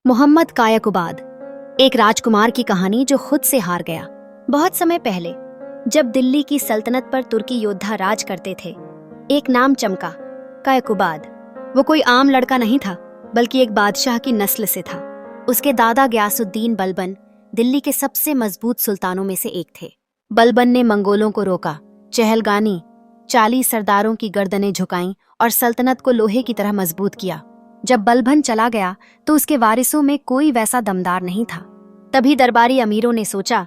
मोहम्मद कायकुबाद, एक राजकुमार की कहानी जो खुद से हार गया। बहुत समय पहले, जब दिल्ली की सल्तनत पर तुर्की योद्धा राज करते थे, एक नाम चमका, कायकुबाद। वो कोई आम लड़का नहीं था, बल्कि एक बादशाह की नस्ल से था। उसके दादा गयासुद्दीन बलबन दिल्ली के सबसे मजबूत सुल्तानों में से एक थे। बलबन ने मंगोलों को रोका, चहलगानी 40 सरदारों की गर्दनें झुकाईं और सल्तनत को लोहे की तरह मजबूत किया। जब बलबन चला गया तो उसके वारिसों में कोई वैसा दमदार नहीं था। तभी दरबारी अमीरों ने सोचा,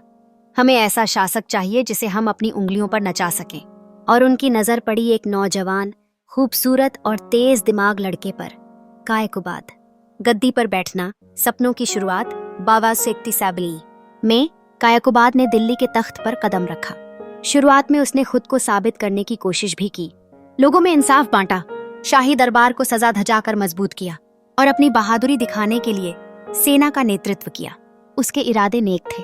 हमें ऐसा शासक चाहिए जिसे हम अपनी उंगलियों पर नचा सकें। और उनकी नजर पड़ी एक नौजवान, खूबसूरत और तेज दिमाग लड़के पर, कायकुबाद। गद्दी पर बैठना, सपनों की शुरुआत। 1261 में कायकुबाद ने दिल्ली के तख्त पर कदम रखा। शुरुआत में उसने खुद को साबित करने की कोशिश भी की। लोगों में इंसाफ बांटा, शाही दरबार को सजा धजाकर मजबूत किया और अपनी बहादुरी दिखाने के लिए सेना का नेतृत्व किया। उसके इरादे नेक थे।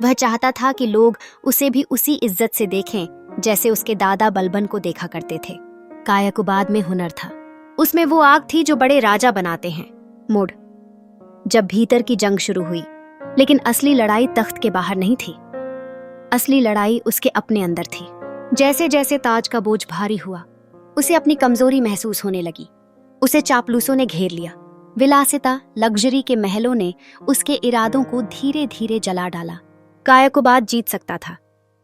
वह चाहता था कि लोग उसे भी उसी इज्जत से देखें जैसे उसके दादा बलबन को देखा करते थे। कायकुबाद में हुनर था। उसमें वो आग थी जो बड़े राजा बनाते हैं। मुड़ जब भीतर की जंग शुरू हुई, लेकिन असली लड़ाई तख्त के बाहर नहीं थी। असली लड़ाई उसके अपने अंदर थी। जैसे जैसे ताज का बोझ भारी हुआ, उसे अपनी कमजोरी महसूस होने लगी। उसे चापलूसों ने घेर लिया। विलासिता, लग्जरी के महलों ने उसके इरादों को धीरे धीरे जला डाला। कायकुबाद जीत सकता था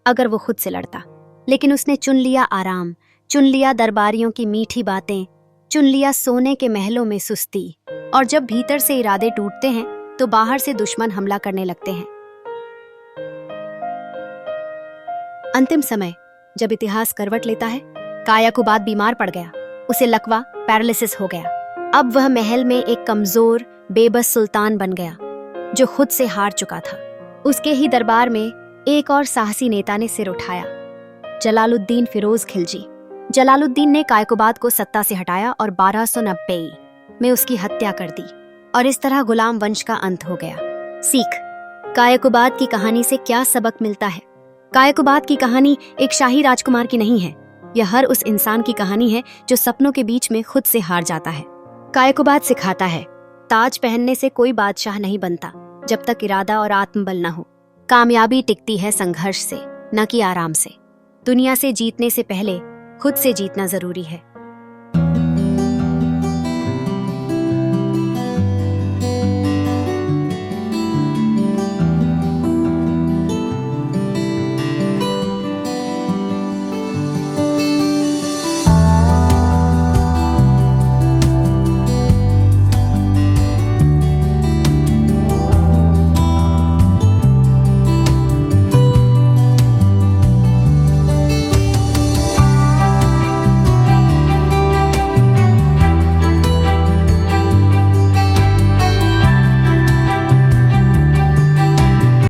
अगर वो खुद से लड़ता, लेकिन उसने चुन लिया आराम, चुन लिया दरबारियों की मीठी बातें, चुन लिया सोने के महलों में सुस्ती। और जब भीतर से इरादे टूटते हैं तो बाहर से दुश्मन हमला करने लगते हैं। अंतिम समय, जब इतिहास करवट लेता है, कायकुबाद बीमार पड़ गया। उसे लकवा, पैरालिसिस हो गया। अब वह महल में एक कमजोर, बेबस सुल्तान बन गया जो खुद से हार चुका था। उसके ही दरबार में एक और साहसी नेता ने सिर उठाया, जलालुद्दीन फिरोज खिलजी। जलालुद्दीन ने कायकुबाद को सत्ता से हटाया और 1290 में उसकी हत्या कर दी, और इस तरह गुलाम वंश का अंत हो गया। सीख, कायकुबाद की कहानी से क्या सबक मिलता है? कायकुबाद की कहानी एक शाही राजकुमार की नहीं है। यह हर उस इंसान की कहानी है जो सपनों के बीच में खुद से हार जाता है। कायकुबाद सिखाता है, ताज पहनने से कोई बादशाह नहीं बनता जब तक इरादा और आत्मबल न हो। कामयाबी टिकती है संघर्ष से, न कि आराम से। दुनिया से जीतने से पहले खुद से जीतना जरूरी है।